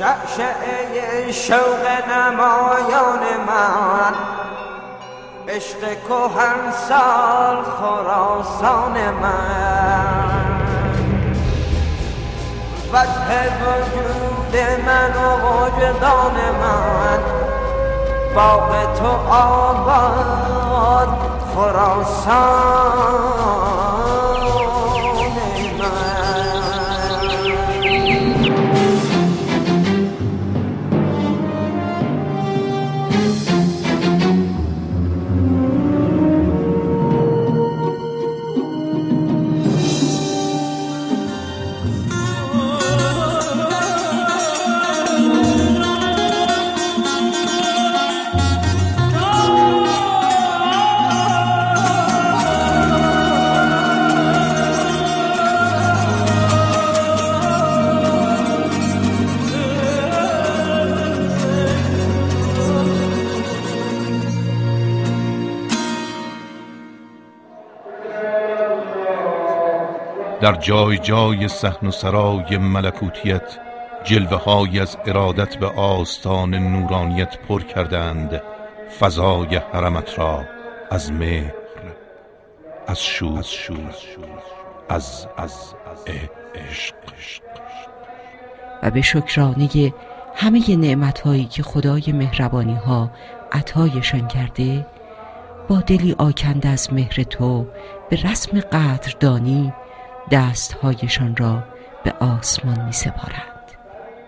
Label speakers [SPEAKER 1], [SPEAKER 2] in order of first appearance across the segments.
[SPEAKER 1] شعشعه شوق نمایان من، عشق کهنسال خراسان من، وجه وجود من و وجدان من، باغ تو آباد خراسان من.
[SPEAKER 2] در جای جای صحن و سرای ملکوتیت جلوه های از ارادت به آستان نورانیت پر کردند فضای حرمت را از مهر، از شور، از عشق.
[SPEAKER 3] و به شکرانه همه نعمت‌هایی که خدای مهربانی‌ها عطایشان کرده، با دلی آکنده از مهر تو به رسم قدردانی دستهایشان را به آسمان می سپارند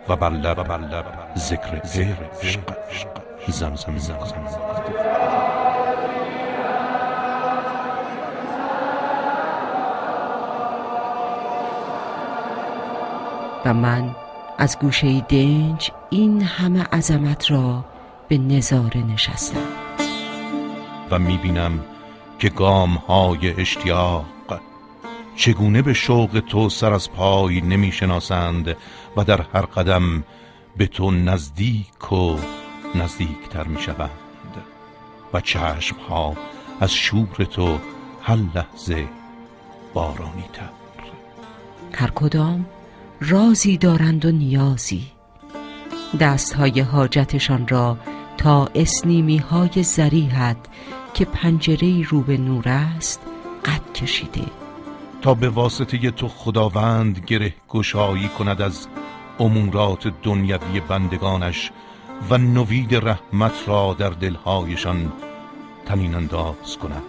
[SPEAKER 2] و بر لب ذکر عشق زمزم.
[SPEAKER 3] و من از گوشه دنج این همه عظمت را به نظاره نشستم
[SPEAKER 2] و می بینم که گام های اشتیاق چگونه به شوق تو سر از پای نمی شناسند و در هر قدم به تو نزدیک و نزدیکتر می شوند و چشم ها از شور تو هر لحظه بارانی تر.
[SPEAKER 3] هر کدام رازی دارند و نیازی، دستهای حاجتشان را تا اسنیمی های زریحت که پنجره رو به نور است قد کشیده
[SPEAKER 2] تا به واسطه تو خداوند گره گشایی کند از امورات دنیوی بندگانش و نوید رحمت را در دلهایشان طنین انداز کند.